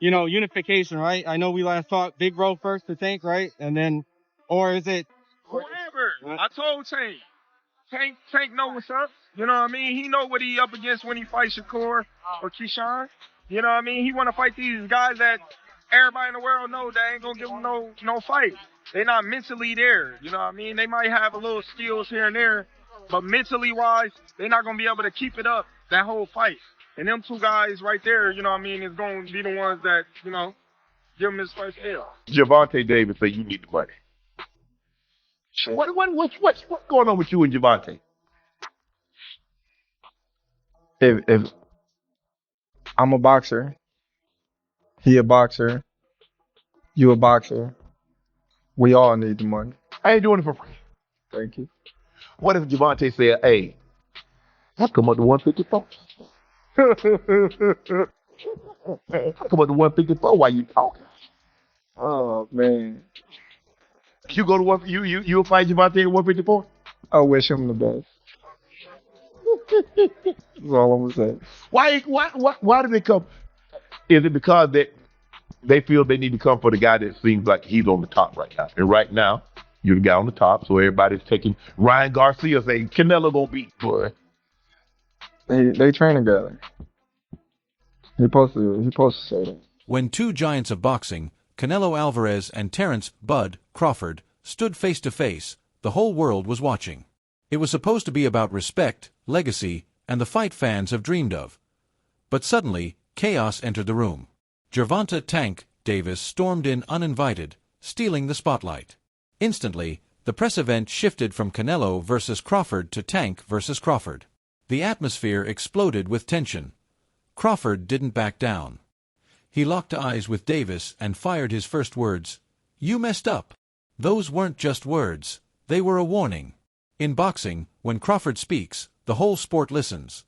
unification, right? I know we last talked Big Bro first to Tank, right? And then, or is it? Whoever. I told Tank. Tank know what's up. You know what I mean? He know what he up against when he fights Shakur or Keyshawn. You know what I mean? He want to fight these guys that everybody in the world know that ain't gonna give him no fight. They not mentally there. You know what I mean? They might have a little skills here and there, but mentally wise, they're not gonna be able to keep it up that whole fight. And them two guys right there, you know what I mean, is going to be the ones that, give him his first L. Gervonta Davis say you need the money. What's going on with you and Gervonta? If I'm a boxer, he a boxer, you a boxer, we all need the money. I ain't doing it for free. Thank you. What if Gervonta said, hey, I come up to 154? I come up to 154 while you talking. Oh man, You go to you'll fight Gervonta at 154? I wish him the best. That's all I'm gonna say. Why did they come? Is it because they feel they need to come for the guy that seems like he's on the top right now? And right now, you're the guy on the top, so everybody's taking Ryan Garcia saying Canelo gonna beat boy. They train together. He supposed to say that. When two giants of boxing, Canelo Alvarez and Terence "Bud" Crawford, stood face to face, the whole world was watching. It was supposed to be about respect, legacy, and the fight fans have dreamed of. But suddenly, chaos entered the room. Gervonta "Tank" Davis stormed in uninvited, stealing the spotlight. Instantly, the press event shifted from Canelo versus Crawford to Tank versus Crawford. The atmosphere exploded with tension. Crawford didn't back down. He locked eyes with Davis and fired his first words. "You messed up." Those weren't just words. They were a warning. In boxing, when Crawford speaks, the whole sport listens.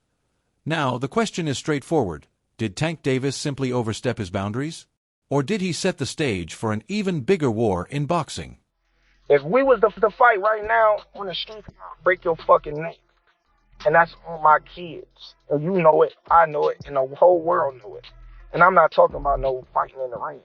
Now, the question is straightforward. Did Tank Davis simply overstep his boundaries? Or did he set the stage for an even bigger war in boxing? If we was to fight right now on the street, I'll break your fucking neck. And that's on my kids. And you know it, I know it, and the whole world know it. And I'm not talking about no fighting in the ring.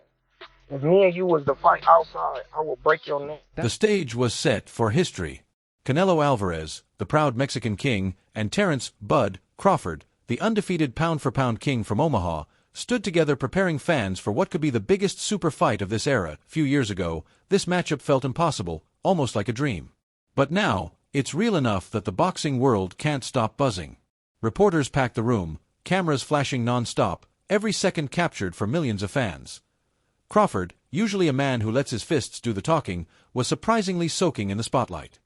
If me and you was to fight outside, I will break your neck. The stage was set for history. Canelo Alvarez, the proud Mexican king, and Terence "Bud" Crawford, the undefeated pound-for-pound king from Omaha, stood together preparing fans for what could be the biggest super fight of this era. A few years ago, this matchup felt impossible, almost like a dream. But now, it's real enough that the boxing world can't stop buzzing. Reporters packed the room, cameras flashing non-stop, every second captured for millions of fans. Crawford, usually a man who lets his fists do the talking, was surprisingly soaking in the spotlight.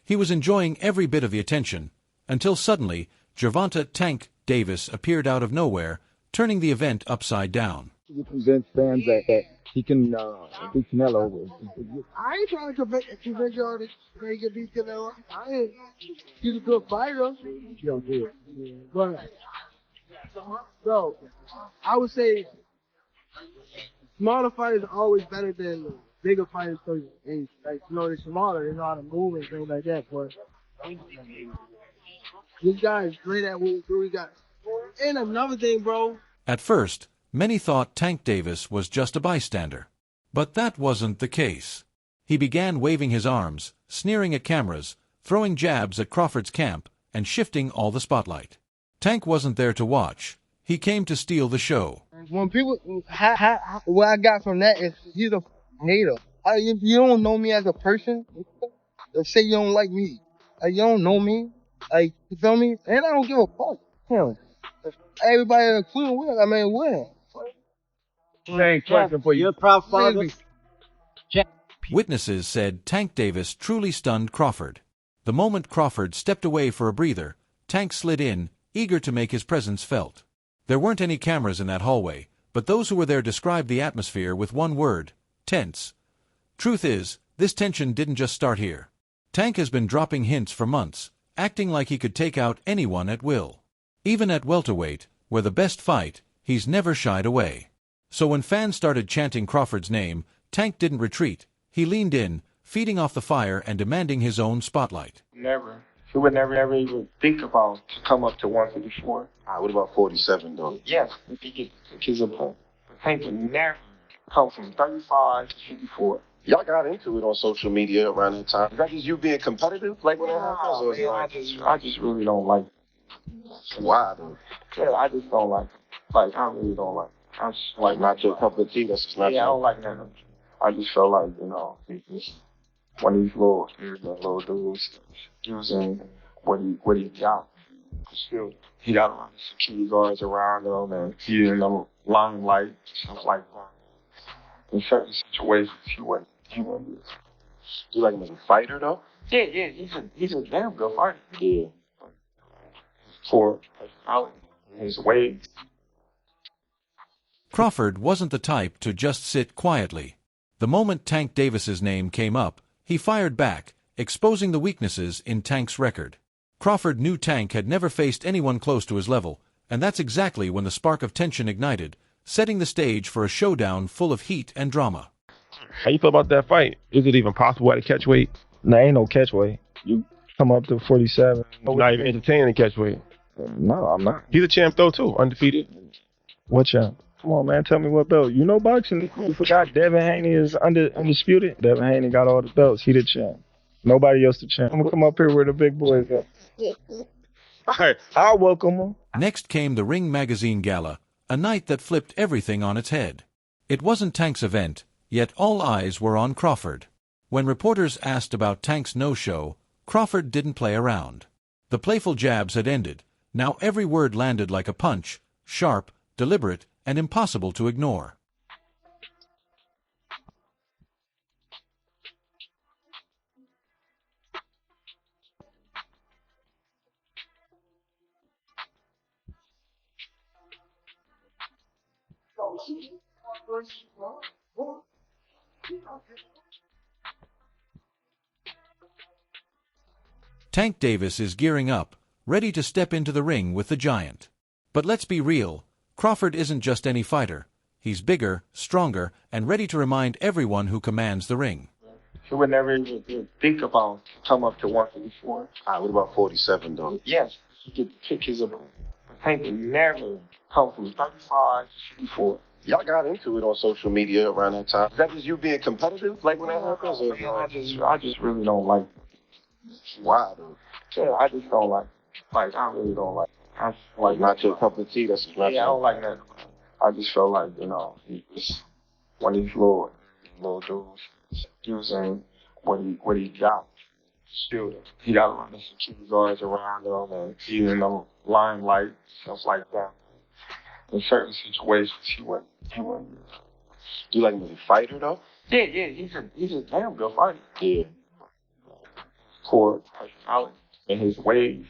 He was enjoying every bit of the attention, until suddenly, Gervonta "Tank" Davis appeared out of nowhere, turning the event upside down. You convince fans that he can beat Canelo. I ain't trying to convince y'all that he can beat Canelo. He's a good fighter. Yo, dude. But, so, I would say smaller fighters are always better than bigger fighters because they're smaller, they know how to move and things like that. But this guy is great at what he do. And another thing, bro. At first, many thought Tank Davis was just a bystander. But that wasn't the case. He began waving his arms, sneering at cameras, throwing jabs at Crawford's camp, and shifting all the spotlight. Tank wasn't there to watch. He came to steal the show. When people, what I got from that is he's a hater. If you don't know me as a person, say you don't like me. You don't know me. You feel me? And I don't give a fuck. Hell, if everybody including win, win. Same question for you. You're a proud father. Witnesses said Tank Davis truly stunned Crawford. The moment Crawford stepped away for a breather, Tank slid in, eager to make his presence felt. There weren't any cameras in that hallway, but those who were there described the atmosphere with one word: tense. Truth is, this tension didn't just start here. Tank has been dropping hints for months, acting like he could take out anyone at will. Even at welterweight, where the best fight, he's never shied away. So when fans started chanting Crawford's name, Tank didn't retreat. He leaned in, feeding off the fire and demanding his own spotlight. Never. He would never even think about to come up to 154. What about 47, though? Yes, if he could kiss a ball. Tank can never come from 35 to 54. Y'all got into it on social media around that time. Is that just you being competitive, like when it happens? Or Man, I just really don't like it. why though? Yeah, I just don't like it. Like, I really don't like it. I just like Not your cup of tea. That's just not yeah, I your. don't like that. I just feel like, he's just one of these little dudes using what he got. Still, he got a lot of security guards around him, and he's in the limelight, stuff like that. In certain situations, he wouldn't do this. You like him as a fighter though? Yeah, he's a damn good fighter. Yeah. For his ways. Crawford wasn't the type to just sit quietly. The moment Tank Davis's name came up, he fired back, exposing the weaknesses in Tank's record. Crawford knew Tank had never faced anyone close to his level, and that's exactly when the spark of tension ignited, setting the stage for a showdown full of heat and drama. How you feel about that fight? Is it even possible at a catch weight? Nah, ain't no catch weight. You come up to 47. You're not even entertaining catch weight. No, I'm not. He's a champ though too, undefeated. What champ? Come on, man. Tell me what belt. You know boxing. You forgot Devin Haney is undisputed. Devin Haney got all the belts. He the champ. Nobody else the champ. I'm going to come up here where the big boys at. All right. I'll welcome them. Next came the Ring Magazine Gala, a night that flipped everything on its head. It wasn't Tank's event, yet all eyes were on Crawford. When reporters asked about Tank's no-show, Crawford didn't play around. The playful jabs had ended. Now every word landed like a punch, sharp, deliberate, and impossible to ignore. Tank Davis is gearing up, ready to step into the ring with the giant. But let's be real, Crawford isn't just any fighter. He's bigger, stronger, and ready to remind everyone who commands the ring. He would never even think about come up to 154. All right, what about 47 though? Yes, he could pick his opponent. Tank can never come from 35 to 54. Y'all got into it on social media around that time. Is that just you being competitive, like when it happens? Or I just really don't like it. why though? Yeah, I just don't like it. Like, I really don't like it. I Like not your cup of tea. That's just not yeah, I your. don't like that. I just feel like, he's one of these little dudes using what he got. Still, he got a lot of security guards around him, and he's in the limelight, stuff like that. In certain situations, he wouldn't do this. You like him as a fighter though? Yeah, he's a damn good fighter. Yeah. For personality and his ways.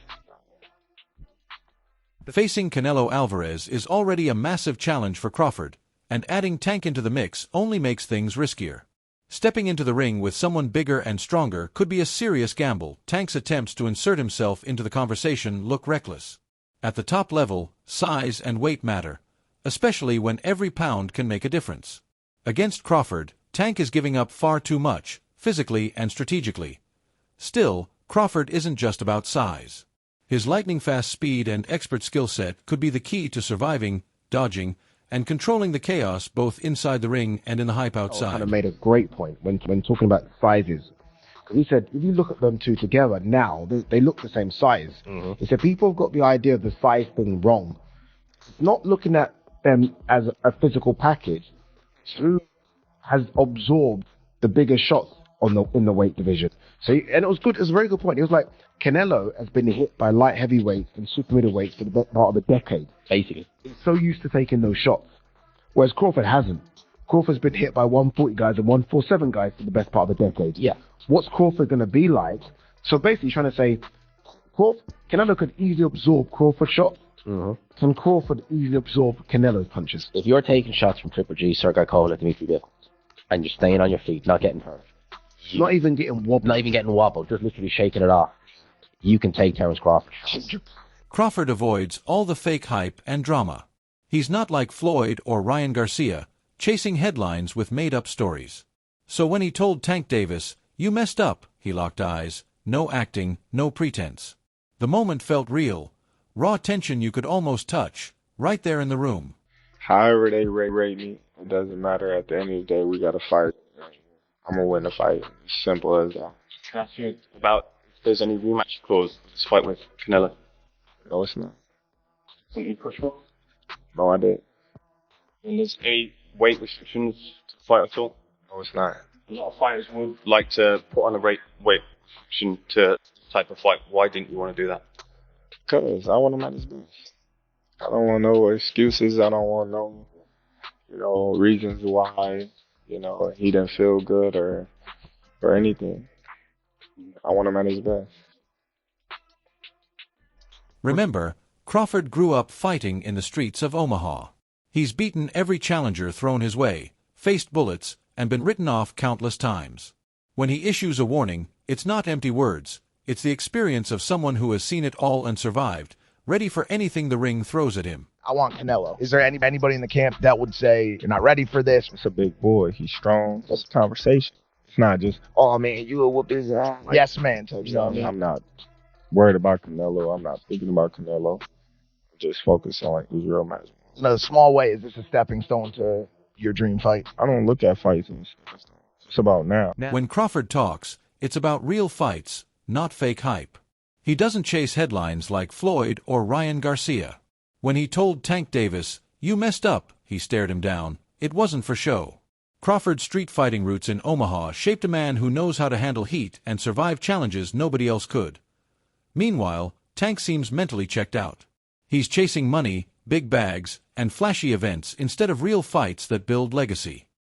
Facing Canelo Alvarez is already a massive challenge for Crawford, and adding Tank into the mix only makes things riskier. Stepping into the ring with someone bigger and stronger could be a serious gamble. Tank's attempts to insert himself into the conversation look reckless. At the top level, size and weight matter, especially when every pound can make a difference. Against Crawford, Tank is giving up far too much, physically and strategically. Still, Crawford isn't just about size. His lightning-fast speed and expert skill set could be the key to surviving, dodging, and controlling the chaos both inside the ring and in the hype outside. Kind of made a great point when talking about sizes. Because he said, if you look at them two together now, they look the same size. Mm-hmm. He said, people have got the idea of the size thing wrong. Not looking at them as a physical package. Who has absorbed the bigger shots in the weight division? So, and it was good. It was a very good point. He was like, Canelo has been hit by light heavyweights and super middleweights for the best part of a decade. Basically. He's so used to taking those shots. Whereas Crawford hasn't. Crawford's been hit by 140 guys and 147 guys for the best part of a decade. Yeah. What's Crawford going to be like? So basically he's trying to say, Canelo could easily absorb Crawford shots. Mm-hmm. Can Crawford easily absorb Canelo's punches? If you're taking shots from Triple G, Sergei Kovalev, Dimitri Bivol, and you're staying on your feet, not getting hurt, Not even getting wobbled. not even getting wobbled, just literally shaking it off, you can take Terence Crawford. Crawford avoids all the fake hype and drama. He's not like Floyd or Ryan Garcia, chasing headlines with made-up stories. So when he told Tank Davis, "You messed up," he locked eyes. No acting, no pretense. The moment felt real. Raw tension you could almost touch, right there in the room. However they rate me, it doesn't matter. At the end of the day, we got to fight. I'm going to win the fight. Simple as that. Can I ask you about if there's any rematch clause for this fight with Canelo? No, it's not. Think you push for? No, I did. And there's any weight restrictions to the fight at all? No, it's not. A lot of fighters would like to put on a weight restriction to this type of fight. Why didn't you want to do that? Because I want him at his best. I don't want no excuses. I don't want no, reasons why, he didn't feel good or anything. I want him at his best. Remember, Crawford grew up fighting in the streets of Omaha. He's beaten every challenger thrown his way, faced bullets, and been written off countless times. When he issues a warning, it's not empty words. It's the experience of someone who has seen it all and survived, ready for anything the ring throws at him. I want Canelo. Is there anybody in the camp that would say, you're not ready for this? It's a big boy. He's strong. That's a conversation. It's not just, oh, man, you will whoop his ass. Yes, man. You know what I mean? I'm not worried about Canelo. I'm not thinking about Canelo. I'm just focused on his real match. In a small way, is this a stepping stone to your dream fight? I don't look at fights as a stepping stone. It's about now. When Crawford talks, it's about real fights, not fake hype. He doesn't chase headlines like Floyd or Ryan Garcia. When he told Tank Davis, "You messed up," he stared him down. It wasn't for show. Crawford's street fighting roots in Omaha shaped a man who knows how to handle heat and survive challenges nobody else could. Meanwhile, Tank seems mentally checked out. He's chasing money, big bags, and flashy events instead of real fights that build legacy.